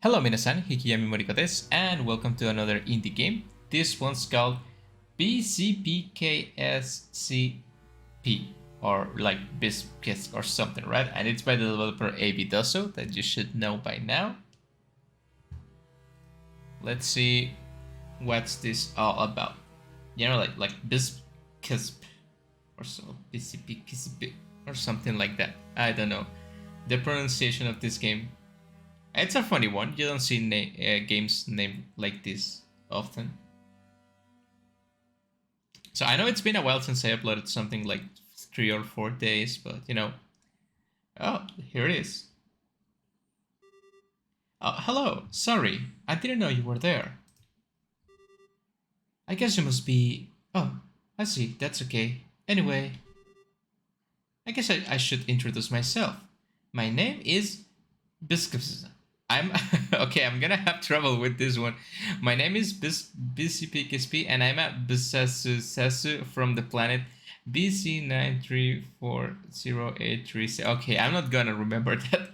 Hello minasan, Hikiyami Moriko desu, and welcome to another indie game. This one's called Bzpkszp, or like Bzpkszp or something, right? And it's by the developer A.V Dossow, that you should know by now. Let's see what's this all about. You know, like Bzpkszp or so, Bzpkszp or something like that. I don't know the pronunciation of this game. It's a funny one. You don't see games named like this often. So I know it's been a while since I uploaded something, like 3 or 4 days, but you know. Oh, here it is. Oh, hello. Sorry, I didn't know you were there. I guess you must be... Oh, I see. That's okay. Anyway, I guess I should introduce myself. My name is Bzpkszp. I'm okay. I'm gonna have trouble with this one. My name is Bzpkszp, and I'm a Bzpkszp from the planet BC934083. Okay, I'm not gonna remember that.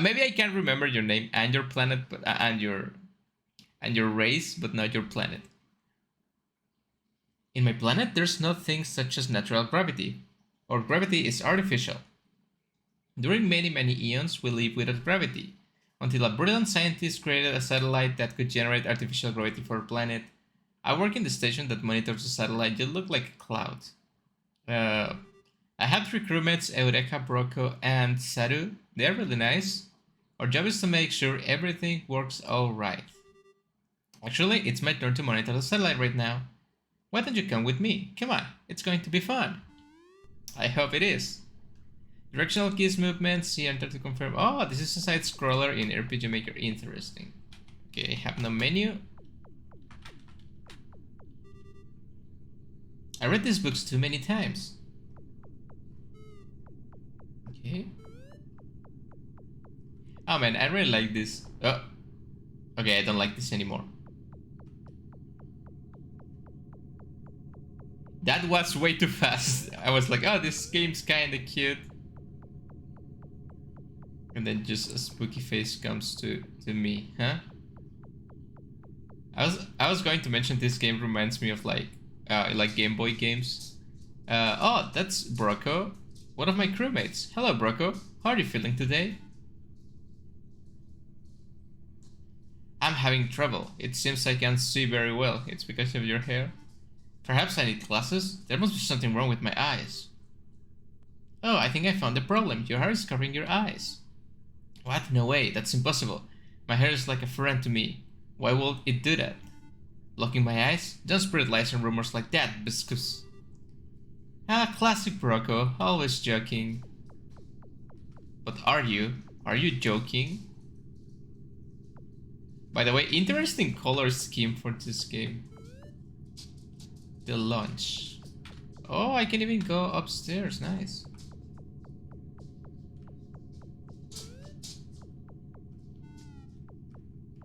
Maybe I can remember your name and your planet, but and your race, but not your planet. In my planet, there's no thing such as natural gravity, or gravity is artificial. During many eons, we lived without gravity, until a brilliant scientist created a satellite that could generate artificial gravity for a planet. I work in the station that monitors the satellite. You look like a cloud. I have 3 crewmates, Eureka, Broco, and Saru. They're really nice. Our job is to make sure everything works alright. Actually, it's my turn to monitor the satellite right now. Why don't you come with me? Come on, it's going to be fun. I hope it is. Directional keys movements, see enter to confirm. Oh, this is a side scroller in RPG Maker. Interesting. Okay, I have no menu. I read these books too many times. Okay. Oh man, I really like this. Oh. Okay, I don't like this anymore. That was way too fast. I was like, oh, this game's kinda cute. And then just a spooky face comes to me, huh? I was going to mention this game reminds me of like Game Boy games. Oh, that's Broco, one of my crewmates. Hello, Broco. How are you feeling today? I'm having trouble. It seems I can't see very well. It's because of your hair. Perhaps I need glasses? There must be something wrong with my eyes. Oh, I think I found the problem. Your hair is covering your eyes. What? No way, that's impossible. My hair is like a friend to me. Why will it do that? Blocking my eyes? Don't spread lies and rumors like that, Bzpkszp. Ah, classic Broco, always joking. But are you? Are you joking? By the way, interesting color scheme for this game. The launch. Oh, I can even go upstairs, nice.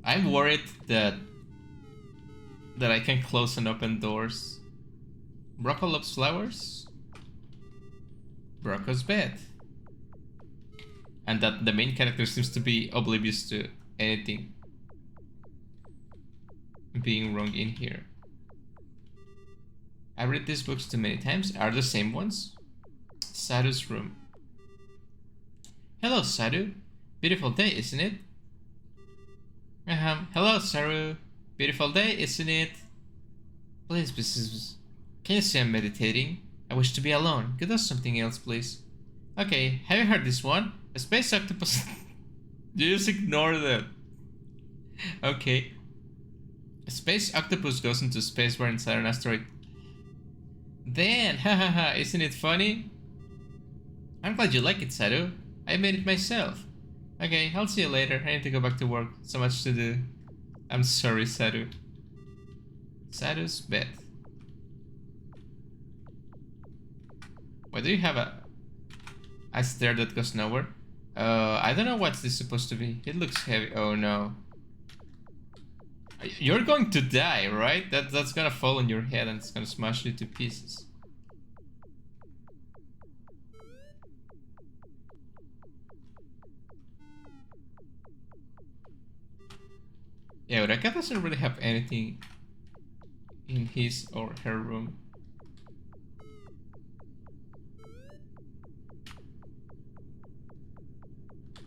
I'm worried that I can close and open doors. Broco loves flowers. Broco's bed. And that the main character seems to be oblivious to anything being wrong in here. I read these books too many times. Are the same ones? Saru's room. Hello, Saru. Beautiful day, isn't it? Hello, Saru. Beautiful day, isn't it? Please, can you say I'm meditating? I wish to be alone. Could do something else, please. Okay, have you heard this one? A space octopus... You just ignore that. Okay. A space octopus goes into space while inside an asteroid. Then, hahaha, isn't it funny? I'm glad you like it, Saru. I made it myself. Okay, I'll see you later. I need to go back to work. So much to do. I'm sorry, Saru. Saru's bed. Why do you have a stair that goes nowhere? I don't know what's this supposed to be. It looks heavy. Oh no. You're going to die, right? That's gonna fall on your head and it's gonna smash you to pieces. Yeah, Ureka doesn't really have anything in his or her room.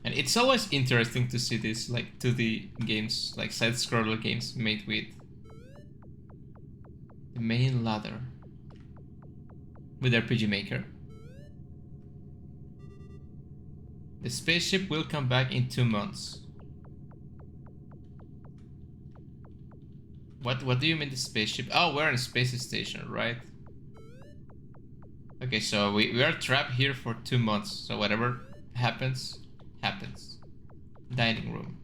And it's always interesting to see this like 2D games, like side-scroller games made with the main ladder with RPG Maker. The spaceship will come back in 2 months. What do you mean the spaceship? Oh, we're on a space station, right? Okay, so we are trapped here for 2 months. So whatever happens, happens. Dining room.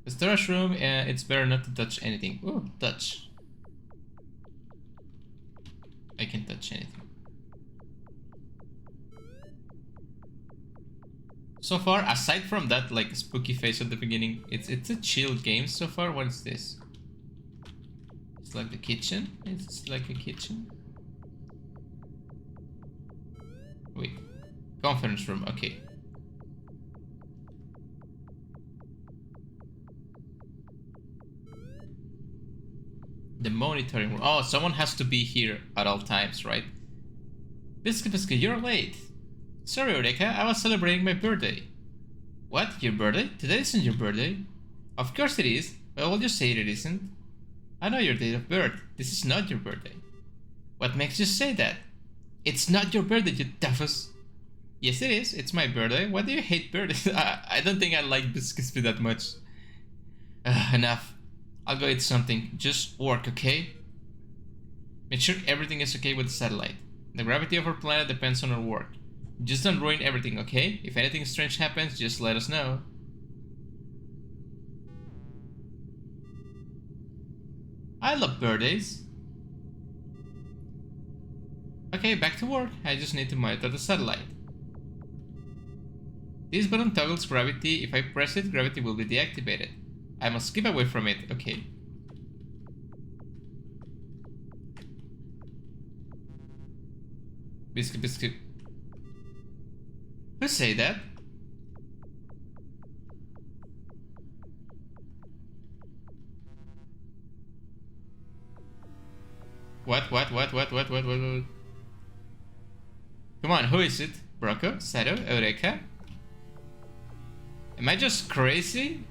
The storage room, it's better not to touch anything. Ooh, touch. I can touch anything. So far, aside from that like spooky face at the beginning, it's a chill game so far. What is this? It's like the kitchen? It's like a kitchen? Wait. Conference room, okay. The monitoring room. Oh, someone has to be here at all times, right? Bzpkszp, you're late. Sorry, Eureka, I was celebrating my birthday. What? Your birthday? Today isn't your birthday. Of course it is. Why will you say it isn't? I know your date of birth. This is not your birthday. What makes you say that? It's not your birthday, you duffus. Yes, it is. It's my birthday. Why do you hate birthdays? I don't think I like Bzpkszp that much. Enough. I'll go eat something. Just work, okay? Make sure everything is okay with the satellite. The gravity of our planet depends on our work. Just don't ruin everything, okay? If anything strange happens, just let us know. I love birthdays. Okay, back to work. I just need to monitor the satellite. This button toggles gravity. If I press it, gravity will be deactivated. I must keep away from it. Okay. Bzpkszp. Who say that? What? Come on, who is it? Brocco? Sato? Eureka? Am I just crazy?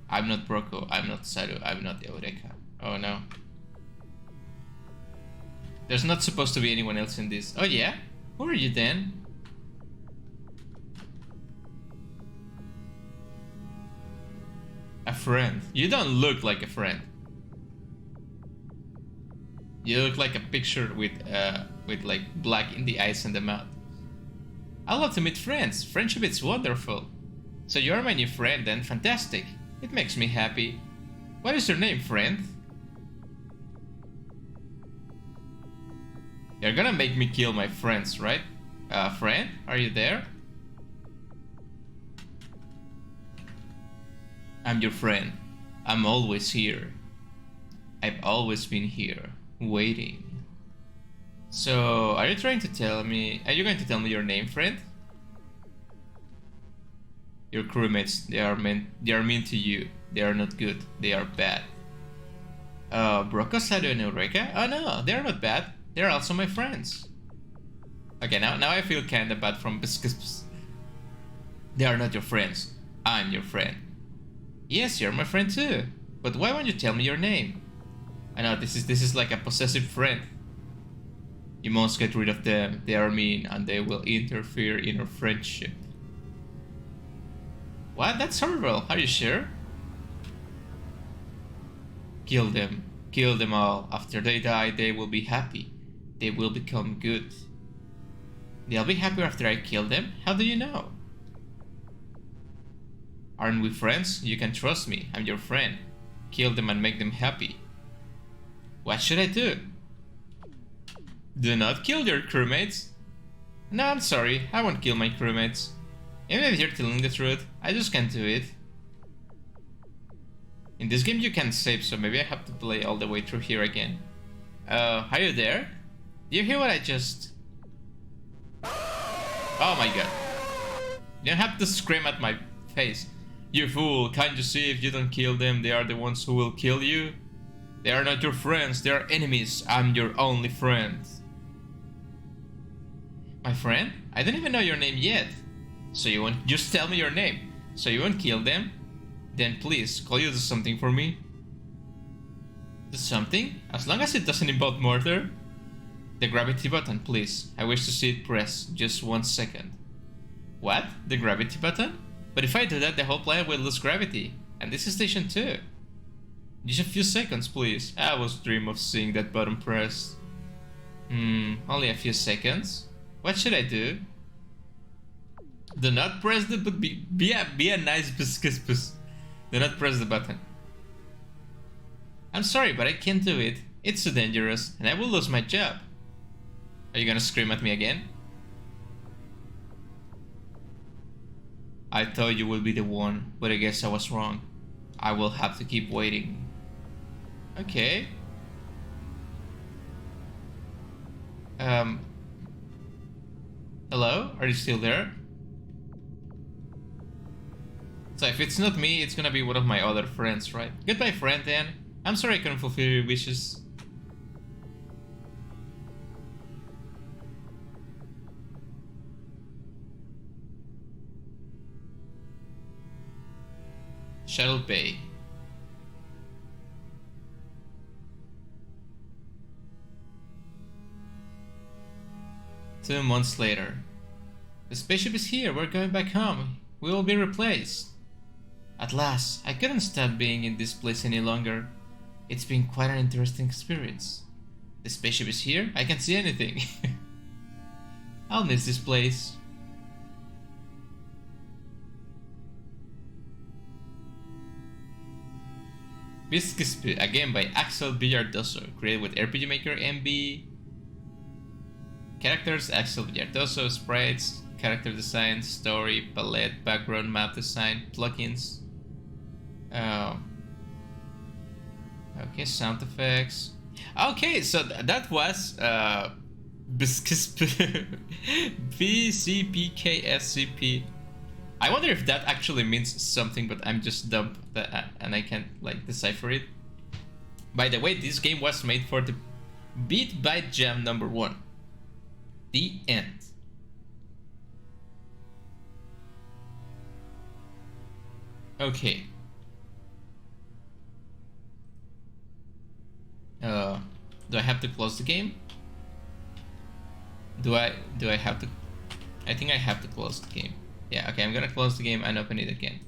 I'm not Brocco, I'm not Sato, I'm not Eureka. Oh no. There's not supposed to be anyone else in this. Oh yeah? Who are you then? A friend. You don't look like a friend. You look like a picture with like black in the eyes and the mouth. I love to meet friends. Friendship is wonderful. So you're my new friend then, fantastic. It makes me happy. What is your name, friend? You're gonna make me kill my friends, right? Friend, are you there? I'm your friend. I'm always here. I've always been here, waiting. So, are you going to tell me your name, friend? Your crewmates, they are mean to you. They are not good. They are bad. Brocco, Sato, and Eureka? Oh no, they are not bad. They are also my friends. Okay, now I feel kinda bad from Bzpkszp. They are not your friends. I'm your friend. Yes, you're my friend too. But why won't you tell me your name? I know this is like a possessive friend. You must get rid of them. They are mean and they will interfere in our friendship. What? That's horrible. Are you sure? Kill them. Kill them all. After they die, they will be happy. They will become good. They'll be happier after I kill them? How do you know? Aren't we friends? You can trust me. I'm your friend. Kill them and make them happy. What should I do? Do not kill your crewmates. No, I'm sorry. I won't kill my crewmates. Even if you're telling the truth, I just can't do it. In this game you can save, so maybe I have to play all the way through here again. Are you there? Do you hear what I just... Oh my god. You don't have to scream at my face. You fool, can't you see if you don't kill them, they are the ones who will kill you? They are not your friends, they are enemies. I'm your only friend. My friend? I don't even know your name yet. So you won't just tell me your name. So you won't kill them? Then please, call you do something for me. Do something? As long as it doesn't involve murder. The gravity button, please. I wish to see it press. Just 1 second. What? The gravity button? But if I do that, the whole planet will lose gravity. And this is station 2. Just a few seconds, please. I always dream of seeing that button pressed. Only a few seconds? What should I do? Do not press the button. Be a nice Bzpkszp. Do not press the button. I'm sorry, but I can't do it. It's too dangerous, and I will lose my job. Are you gonna scream at me again? I thought you would be the one, but I guess I was wrong. I will have to keep waiting. Okay. Hello? Are you still there? So if it's not me, it's gonna be one of my other friends, right? Goodbye, friend, then. I'm sorry I couldn't fulfill your wishes. Shuttle Bay. Two months later. The spaceship is here, we're going back home. We will be replaced. At last, I couldn't stop being in this place any longer. It's been quite an interesting experience. The spaceship is here, I can't see anything. I'll miss this place. Bzpkszp, a game by Bzpkszp By A.V Dossow, created with RPG Maker MB. Characters: Bzpkszp By A.V Dossow, sprites, character design, story, palette, background, map design, plugins. Okay, sound effects. Okay, so that was Bzpkszp Bzpkszp. I wonder if that actually means something, but I'm just dumb and I can't like decipher it. By the way, this game was made for the Beat by Jam #1. The end. Okay. Do I have to close the game? Do I have to? I think I have to close the game. Yeah, okay, I'm gonna close the game and open it again.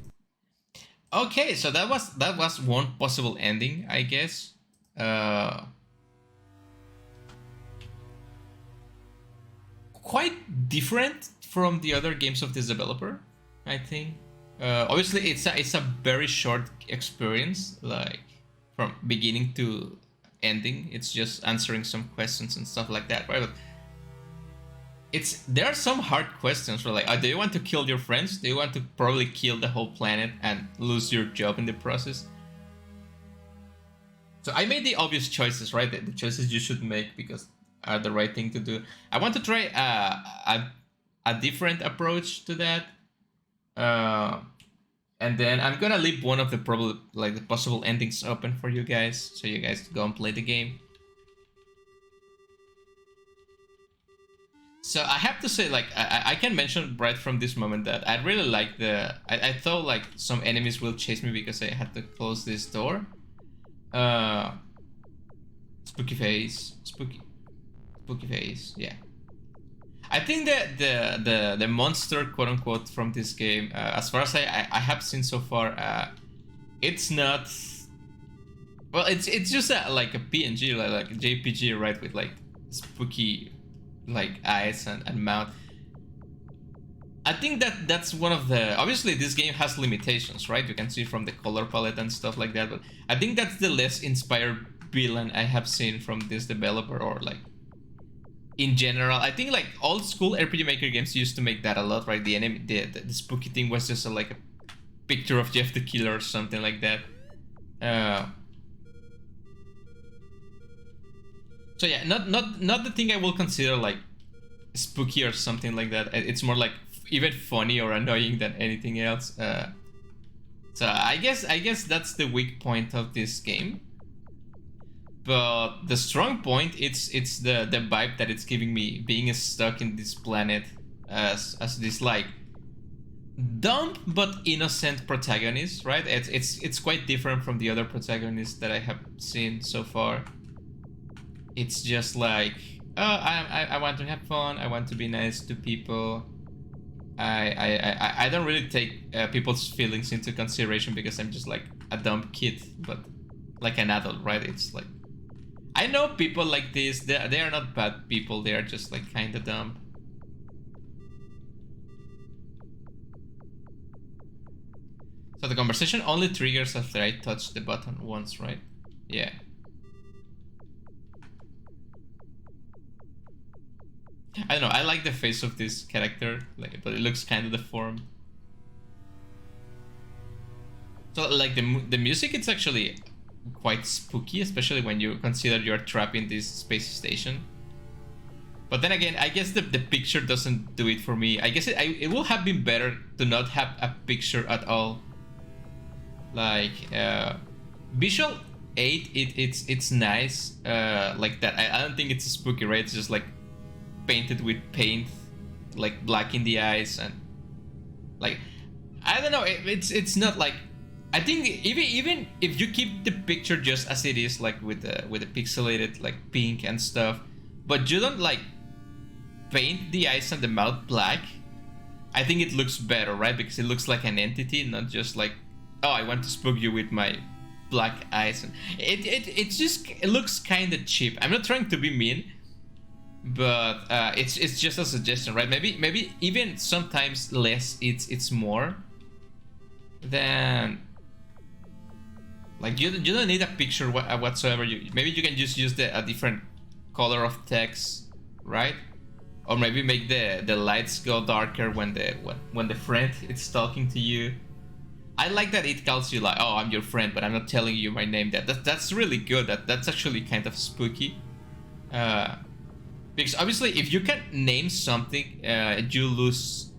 Okay, so that was one possible ending, I guess. Quite different from the other games of this developer, I think. Obviously, it's a very short experience, like from beginning to ending. It's just answering some questions and stuff like that, right? But there are some hard questions for like, do you want to kill your friends? Do you want to probably kill the whole planet and lose your job in the process? So I made the obvious choices, right? The choices you should make because are the right thing to do. I want to try a different approach to that. And then I'm gonna leave one of the the possible endings open for you guys, so you guys go and play the game. So I have to say, like, I can mention right from this moment that I really like I thought like some enemies will chase me because I had to close this door. Spooky face, spooky face, yeah. I think that the monster, quote unquote, from this game, as far as I have seen so far, it's not. Well, it's just like a PNG, like a JPG, right, with like spooky, like eyes and mouth. I think that's one of the. Obviously, this game has limitations, right? You can see from the color palette and stuff like that. But I think that's the less inspired villain I have seen from this developer, or like in general, I think like old school RPG Maker games used to make that a lot, right? The spooky thing was just like a picture of Jeff the Killer or something like that. So yeah, not the thing I will consider like spooky or something like that. It's more like even funny or annoying than anything else. So I guess that's the weak point of this game. But the strong point, it's the vibe that it's giving me, being stuck in this planet as this like dumb but innocent protagonist, right? It's quite different from the other protagonists that I have seen so far. It's just like, oh, I want to have fun. I want to be nice to people. I don't really take people's feelings into consideration because I'm just like a dumb kid, but like an adult, right? It's like, I know people like this. They are not bad people. They are just like kind of dumb. So the conversation only triggers after I touch the button once, right? Yeah. I don't know. I like the face of this character, like, but it looks kind of deformed. So like the music, it's actually quite spooky, especially when you consider you're trapped in this space station. But then again, I guess the picture doesn't do it for me. I guess it would have been better to not have a picture at all. Like visual aid, it's nice. Like that. I don't think it's spooky, right? It's just like painted with paint, like black in the eyes, and like I don't know. It's not like, I think even if you keep the picture just as it is, like with the pixelated like pink and stuff, but you don't like paint the eyes and the mouth black, I think it looks better, right? Because it looks like an entity, not just like, oh, I want to spook you with my black eyes. And it looks kind of cheap. I'm not trying to be mean, but it's just a suggestion, right? Maybe even sometimes less it's more. Then like you don't need a picture whatsoever. Maybe you can just use a different color of text, right? Or maybe make the lights go darker when the friend is talking to you. I like that it calls you like, oh, I'm your friend, but I'm not telling you my name. That's really good. That's actually kind of spooky. Because obviously, if you can name something, you lose.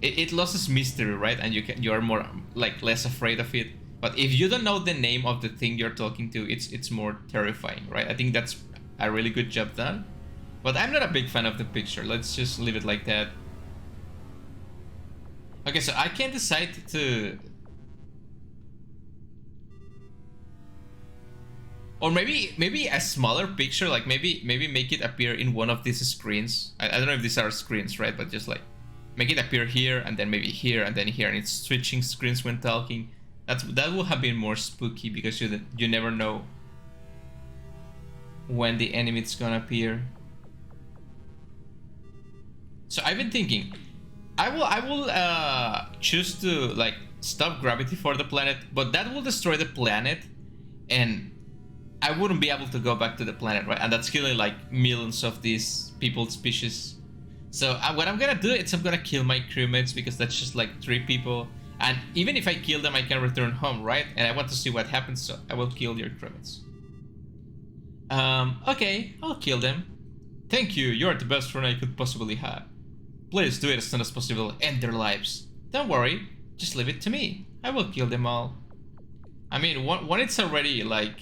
It loses mystery, right? And you are more like less afraid of it. But if you don't know the name of the thing you're talking to, it's more terrifying, right? I think that's a really good job done. But I'm not a big fan of the picture. Let's just leave it like that. Okay, so I can decide to... Or maybe a smaller picture, like maybe make it appear in one of these screens. I don't know if these are screens, right? But just like make it appear here, and then maybe here, and then here, and it's switching screens when talking. That would have been more spooky because you never know when the enemy is gonna appear. So I've been thinking, I will choose to like stop gravity for the planet, but that will destroy the planet, and I wouldn't be able to go back to the planet, right? And that's killing like millions of these people species. So what I'm gonna do is I'm gonna kill my crewmates, because that's just like 3 people. And even if I kill them, I can return home, right? And I want to see what happens, so I will kill your crewmates. Okay, I'll kill them. Thank you, you're the best friend I could possibly have. Please do it as soon as possible, end their lives. Don't worry, just leave it to me. I will kill them all. I mean, when it's already like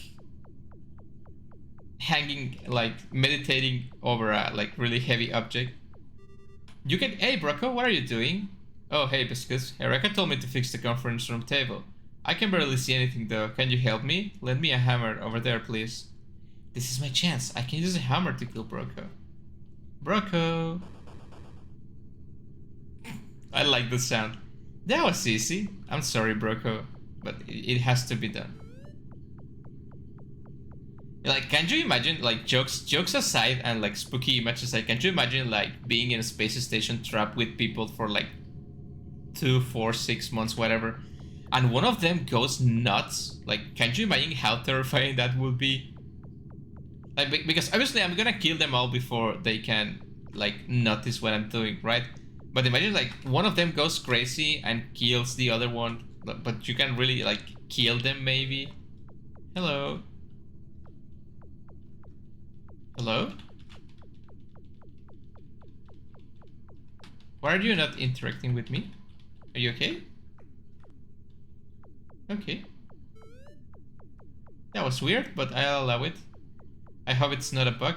hanging, like meditating over a like really heavy object. You can, hey Brocco, what are you doing? Oh hey Bzpkszp, Eureka told me to fix the conference room table. I can barely see anything though, can you help me? Lend me a hammer over there please. This is my chance, I can use a hammer to kill Brocco. Brocco. I like the sound. That was easy. I'm sorry Brocco, but it has to be done. Like, can you imagine, like, jokes aside and like spooky images aside, can you imagine like being in a space station trapped with people for like 2, 4, 6 months, whatever, and one of them goes nuts? Like, can you imagine how terrifying that would be? Like, because obviously I'm gonna kill them all before they can, like, notice what I'm doing, right? But imagine, like, one of them goes crazy and kills the other one, but you can really, like, kill them, maybe. Hello? Hello? Why are you not interacting with me? Are you okay? Okay. That was weird, but I'll allow it. I hope it's not a bug.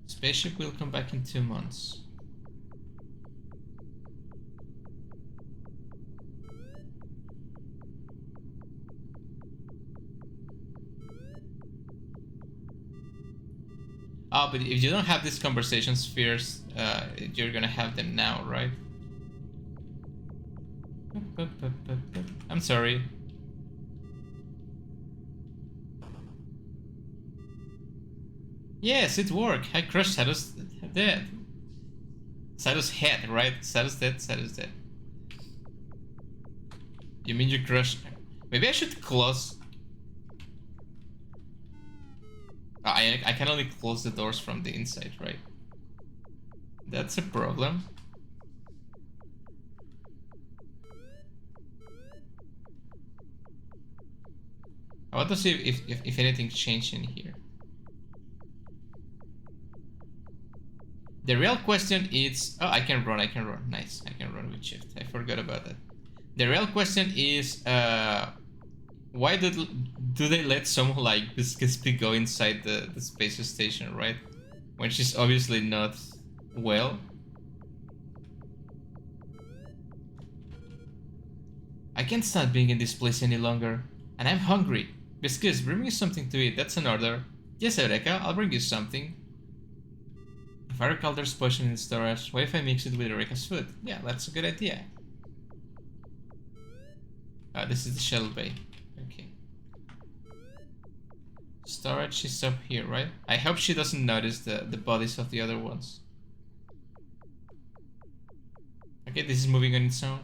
Spaceship will come back in 2 months. Oh, but if you don't have these conversation spheres, you're gonna have them now, right? I'm sorry. Yes, it worked. I crushed Sadus dead. Sadus head, right? Sadus dead, Sadus dead. You mean you crushed... Maybe I should close... I can only close the doors from the inside, right? That's a problem. I want to see if anything changed in here. The real question is... Oh, I can run. Nice, I can run with shift. I forgot about that. The real question is... why do they let someone like Bzpkszp go inside the space station, right? When she's obviously not well. I can't stand being in this place any longer. And I'm hungry. Bzpkszp, bring me something to eat. That's an order. Yes, Eureka, I'll bring you something. If I recall, there's potion in storage. What if I mix it with Eureka's food? Yeah, that's a good idea. This is the shuttle bay. Okay. Storage is up here, right? I hope she doesn't notice the bodies of the other ones. Okay, this is moving on its own.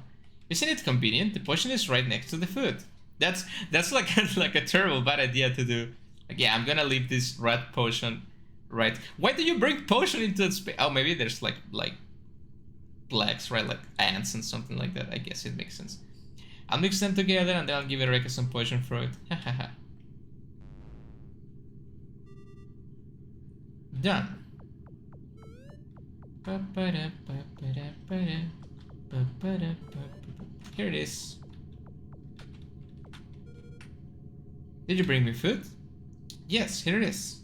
Isn't it convenient? The potion is right next to the food. That's like like a terrible bad idea to do. Like, yeah, I'm gonna leave this rat potion right. Why do you bring potion into the space? Oh, maybe there's like plagues, right? Like ants and something like that. I guess it makes sense. I'll mix them together and then I'll give Eureka some potion fruit. Hahaha. Done. Here it is. Did you bring me food? Yes, here it is.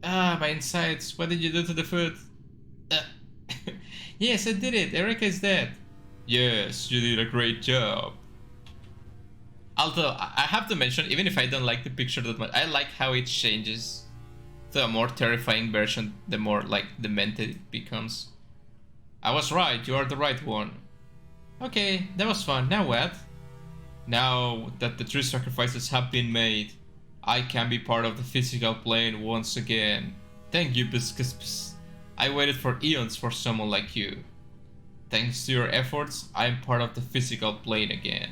Ah, my insides. What did you do to the food? Yes, I did it. Eureka is dead. Yes, you did a great job. Although, I have to mention, even if I don't like the picture that much, I like how it changes to a more terrifying version the more, like, demented it becomes. I was right, you are the right one. Okay, that was fun. Now what? Now that the 3 sacrifices have been made, I can be part of the physical plane once again. Thank you, Bzpkszp. I waited for eons for someone like you. Thanks to your efforts, I'm part of the physical plane again.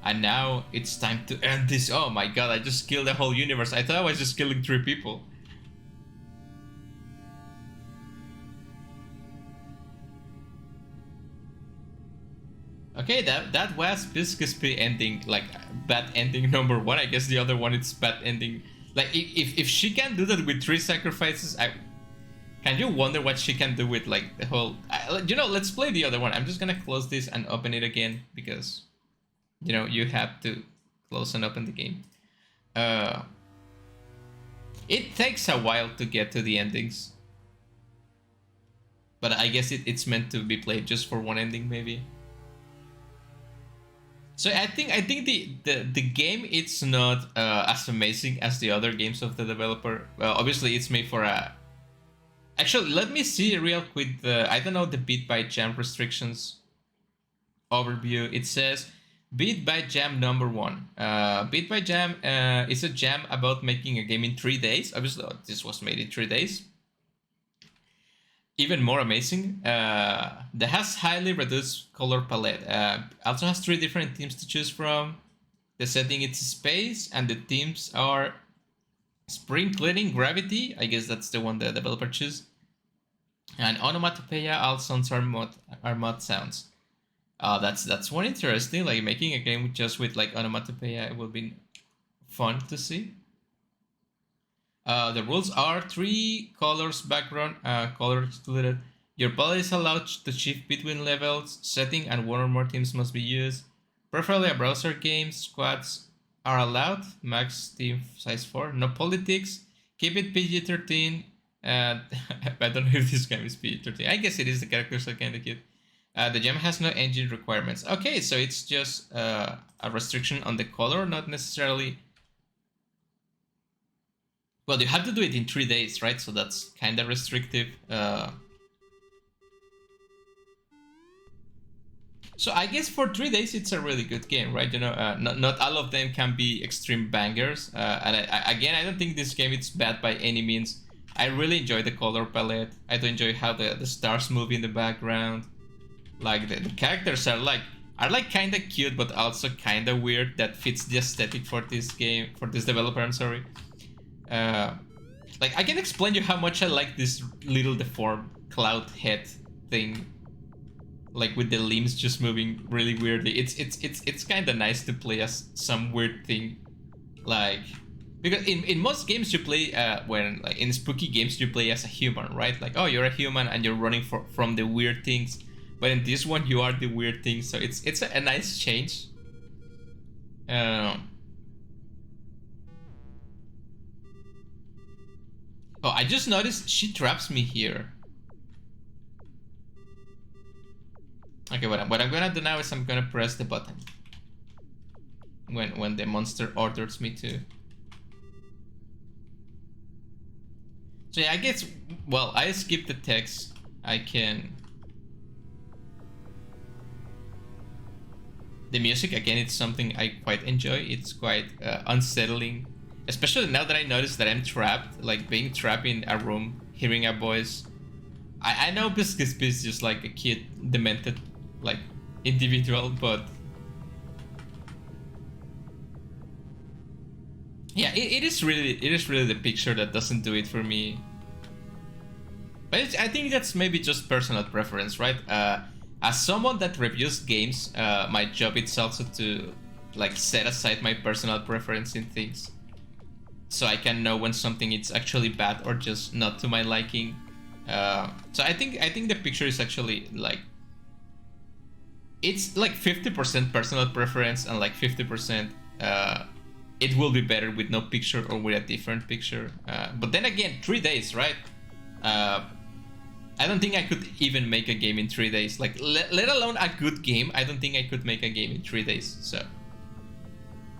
And now it's time to end this. Oh my god, I just killed the whole universe. I thought I was just killing 3 people. Okay, that was Bzpkszp ending, like, bad ending number 1. I guess the other one is bad ending. Like, if she can do that with 3 sacrifices, can you wonder what she can do with, like, the whole... you know, let's play the other one. I'm just gonna close this and open it again, because, you know, you have to close and open the game. It takes a while to get to the endings. But I guess it's meant to be played just for one ending, maybe. So I think the game, it's not as amazing as the other games of the developer. Well, obviously it's made for a... Actually, let me see real quick the... I don't know the Beat by Jam restrictions overview. It says Beat by Jam number 1. Beat by Jam is a jam about making a game in 3 days. Obviously, this was made in 3 days. Even more amazing, that has highly reduced color palette. Also has 3 different themes to choose from. The setting is space, and the themes are spring cleaning, gravity. I guess that's the one the developer choose. And onomatopoeia. All sounds are mod sounds. That's one interesting. Like making a game just with like onomatopoeia, it will be fun to see. The rules are 3 colors background, color excluded. Your body is allowed to shift between levels, setting, and one or more teams must be used. Preferably a browser game. Squads are allowed. Max team size 4. No politics. Keep it PG-13. I don't know if this game is PG-13. I guess it is. The characters are kind of cute. The gem has no engine requirements. Okay, so it's just a restriction on the color, not necessarily. Well, you have to do it in 3 days, right? So that's kind of restrictive. So I guess for 3 days it's a really good game, right? You know, not all of them can be extreme bangers. And again, I don't think this game is bad by any means. I really enjoy the color palette. I do enjoy how the stars move in the background. Like the characters are like kind of cute, but also kind of weird. That fits the aesthetic for this game, for this developer. I'm sorry. Like I can explain you how much I like this little deformed cloud head thing, like with the limbs just moving really weirdly. It's kind of nice to play as some weird thing, like because in most games you play when like in spooky games you play as a human, right? Like, oh, you're a human and you're running from the weird things, but in this one you are the weird thing, so it's a nice change. Oh, I just noticed she traps me here. Okay, what I'm gonna do now is I'm gonna press the button when the monster orders me to. So yeah, I guess, well, I skipped the text. I can. The music, again, it's something I quite enjoy. It's quite unsettling. Especially now that I notice that I'm trapped, like being trapped in a room, hearing a voice. I know Bzpkszp is just like a cute, demented, like, individual, but... Yeah, it is really the picture that doesn't do it for me. But I think that's maybe just personal preference, right? As someone that reviews games, my job is also to like set aside my personal preference in things, so I can know when something is actually bad or just not to my liking. So I think the picture is actually like, it's like 50% personal preference and like 50% it will be better with no picture or with a different picture. But then again, 3 days, right? I don't think I could even make a game in 3 days. Like, let alone a good game, I don't think I could make a game in 3 days. So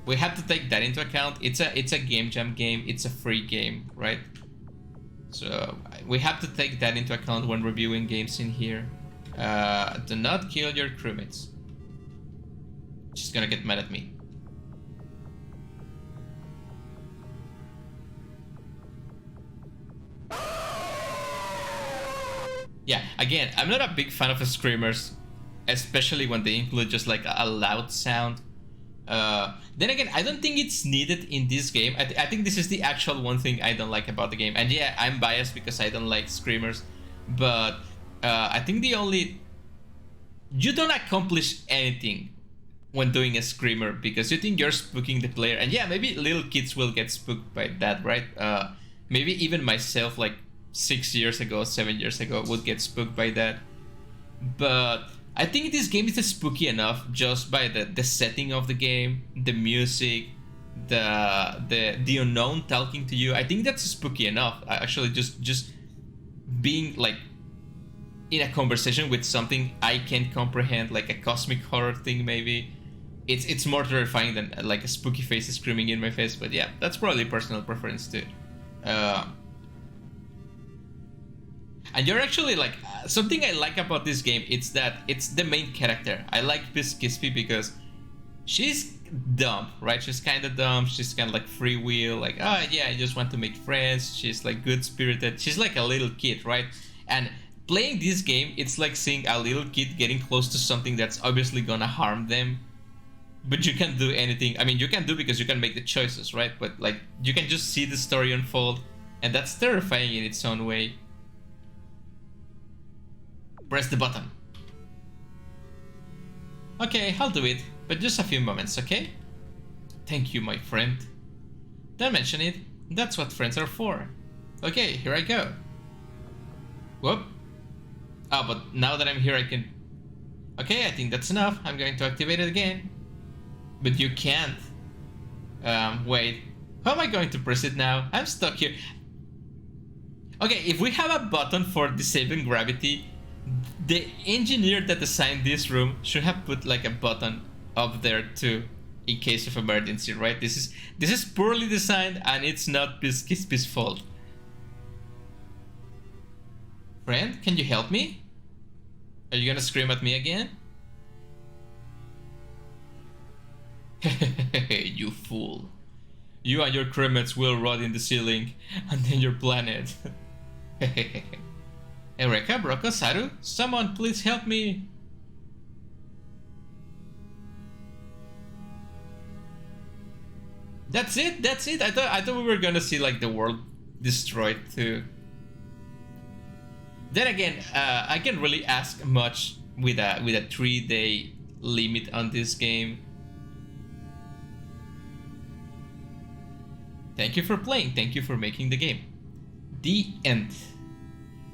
we have to take that into account. It's a game jam game. It's a free game, right? So we have to take that into account when reviewing games in here. Do not kill your crewmates. She's gonna get mad at me. Yeah, again, I'm not a big fan of screamers, especially when they include just like a loud sound. Then again, I don't think it's needed in this game. I think this is the actual one thing I don't like about the game. And yeah, I'm biased because I don't like screamers, but I think you don't accomplish anything when doing a screamer because you think you're spooking the player. And yeah, maybe little kids will get spooked by that, right? Maybe even myself, like 6 years ago, 7 years ago, would get spooked by that. But I think this game is spooky enough just by the setting of the game, the music, the unknown talking to you. I think that's spooky enough. Actually, just being like in a conversation with something I can comprehend, like a cosmic horror thing, maybe. It's more terrifying than like a spooky face screaming in my face. But yeah, that's probably personal preference too. And you're actually like, something I like about this game, it's that it's the main character. I like Bzpkszp because she's dumb, right? She's kind of dumb. She's kind of like free will, like, oh yeah, I just want to make friends. She's like good spirited. She's like a little kid, right? And playing this game, it's like seeing a little kid getting close to something that's obviously gonna harm them. but you can't do anything. I mean, you can do because you can make the choices, right? But like, you can just see the story unfold, and that's terrifying in its own way. Press the button. Okay, I'll do it, but just a few moments, okay? Thank you, my friend. Don't mention it. That's what friends are for. Okay, here I go. Whoop. Oh, but now that I'm here, I can... Okay, I think that's enough. I'm going to activate it again. But you can't. Wait. How am I going to press it now? I'm stuck here. Okay, if we have a button for disabling gravity, the engineer that designed this room should have put like a button up there too, in case of emergency, right? This is poorly designed, and it's not Bzpkszp's fault. Friend, can you help me? Are you gonna scream at me again? You fool. You and your crewmates will rot in the ceiling, and then your planet. Eureka, Brocco, Saru, someone please help me. That's it, that's it. I thought we were gonna see like the world destroyed too. Then again, I can't really ask much with a 3-day limit on this game. Thank you for playing. Thank you for making the game. The end.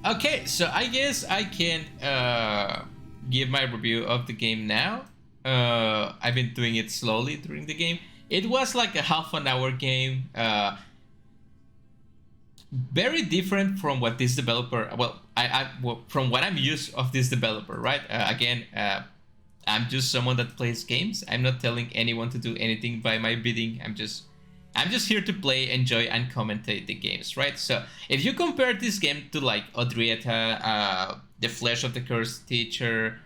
Okay, so I guess I can give my review of the game now. I've been doing it slowly during the game. It was like a half an hour game. Very different from what this developer, well, from what I'm used of this developer, right? Again, I'm just someone that plays games. I'm not telling anyone to do anything by my bidding. I'm just here to play, enjoy, and commentate the games, right? So if you compare this game to like Odrieta, The Flesh of the Cursed Teacher,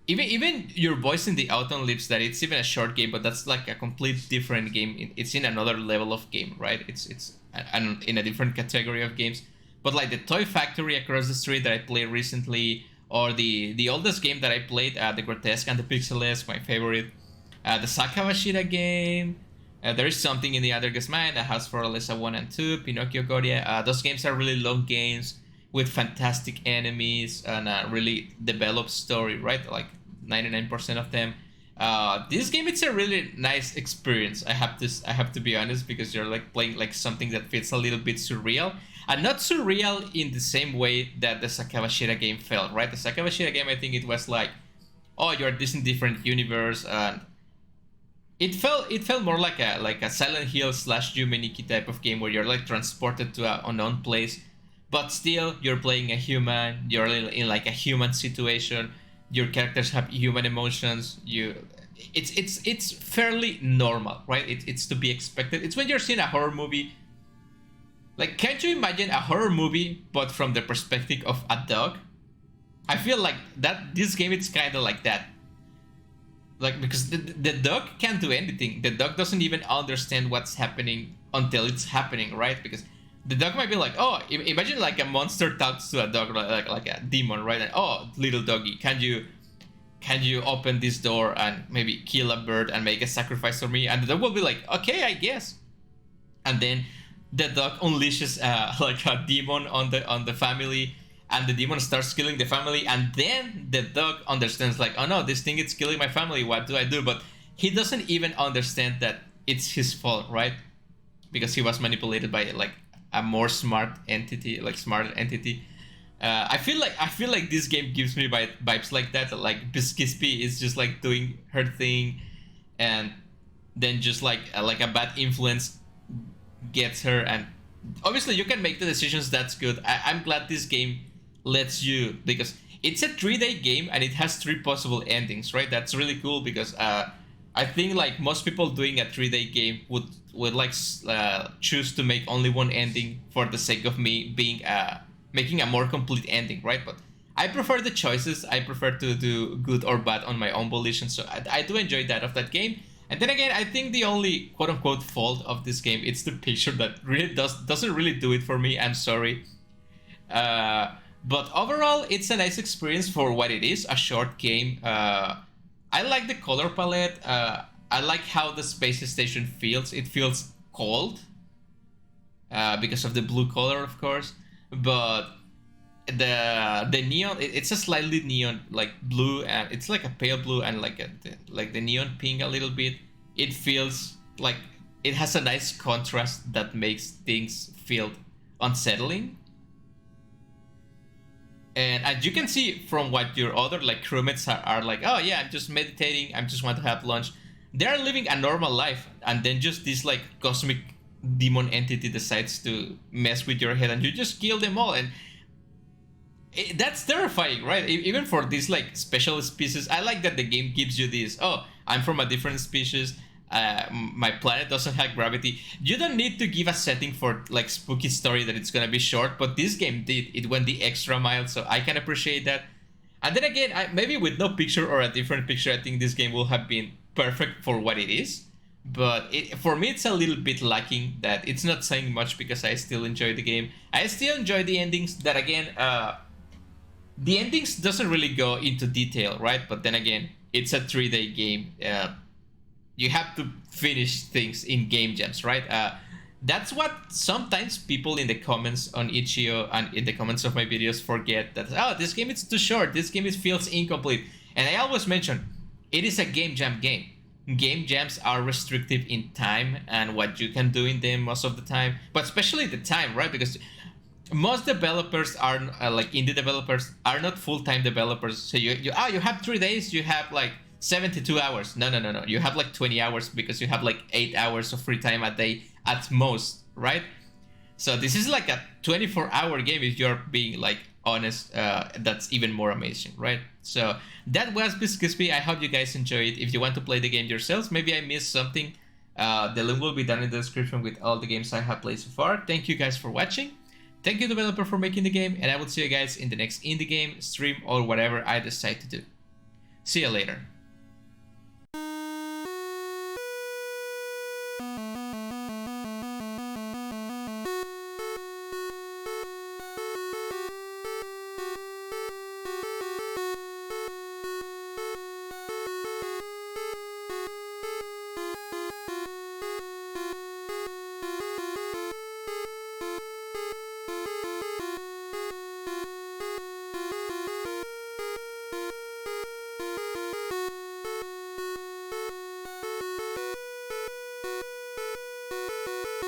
even Your Voice in the Autumn Leaves, that it's even a short game, but that's like a complete different game. It's in another level of game, right? It's in a different category of games. But like the Toy Factory Across the Street that I played recently, or the oldest game that I played, the Grotesque and the Pixelesque, my favorite, the Sakawashita game. There is Something in the Other Guy's Mind, A House for Alyssa 1 and 2, Pinocchio Goria. Those games are really long games with fantastic enemies and a really developed story, right? Like 99% of them. This game, it's a really nice experience. I have to be honest, because you're like playing like something that feels a little bit surreal, and not surreal in the same way that the Sakawashita game felt, right? The Sakawashita game, I think it was like, oh, you're this in different universe, and it felt more like a Silent Hill / Yumeniki type of game where you're like transported to an unknown place, but still you're playing a human. You're in like a human situation. Your characters have human emotions. It's fairly normal, right? It's to be expected. It's when you're seeing a horror movie. Like, can't you imagine a horror movie but from the perspective of a dog? I feel like that this game, it's kind of like that. Like, because the dog can't do anything. The dog doesn't even understand what's happening until it's happening, right? Because the dog might be like, oh, imagine like a monster talks to a dog, like a demon, right? And, oh, little doggy, can you open this door and maybe kill a bird and make a sacrifice for me? And the dog will be like, okay, I guess. And then the dog unleashes like a demon on the family, and the demon starts killing the family, and then the dog understands like, oh no, this thing is killing my family, what do I do? But he doesn't even understand that it's his fault, right? Because he was manipulated by like a more smart entity, like smarter entity. I feel like this game gives me vibes like that. Like Bzpkszp is just like doing her thing, and then just like a bad influence gets her, and obviously you can make the decisions. That's good. I'm glad this game lets you, because it's a 3-day game and it has 3 possible endings, right? That's really cool, because I think like most people doing a 3-day game would like choose to make only one ending for the sake of me being making a more complete ending, right? But I prefer the choices. I prefer to do good or bad on my own volition, so I do enjoy that of that game. And then again, I think the only quote-unquote fault of this game, it's the picture that really doesn't really do it for me. I'm sorry. But overall, it's a nice experience for what it is, a short game. I I like the color palette. I like how the space station feels. It feels cold because of the blue color, of course. But the neon, it's a slightly neon like blue, and it's like a pale blue and like the neon pink a little bit. It feels like it has a nice contrast that makes things feel unsettling. And as you can see from what your other like crewmates are like, oh yeah, I'm just meditating, I just want to have lunch. They're living a normal life, and then just this like cosmic demon entity decides to mess with your head, and you just kill them all. And that's terrifying, right? Even for these like special species. I like that the game gives you this, oh, I'm from a different species, my planet doesn't have gravity. You don't need to give a setting for like spooky story that it's gonna be short, but this game did. It went the extra mile, so I can appreciate that. And then again, maybe with no picture or a different picture, I think this game will have been perfect for what it is. But for me, it's a little bit lacking. That it's not saying much because I still enjoy the game. I still enjoy the endings. That again, the endings doesn't really go into detail, right? But then again, it's a 3-day game. You have to finish things in game jams, right? That's what sometimes people in the comments on Itch.io and in the comments of my videos forget, that, oh, this game is too short, this game feels incomplete. And I always mention, it is a game jam game. Game jams are restrictive in time and what you can do in them most of the time, but especially the time, right? Because most developers are like indie developers are not full-time developers. So you have 3 days, you have like 72 hours. No. You have like 20 hours because you have like 8 hours of free time a day at most, right? So this is like a 24-hour game if you're being like honest. That's even more amazing, right? So that was Bzpkszp. I hope you guys enjoy it. If you want to play the game yourselves, maybe I missed something. The link will be down in the description with all the games I have played so far. Thank you guys for watching. Thank you, developer, for making the game, and I will see you guys in the next indie game, stream, or whatever I decide to do. See you later.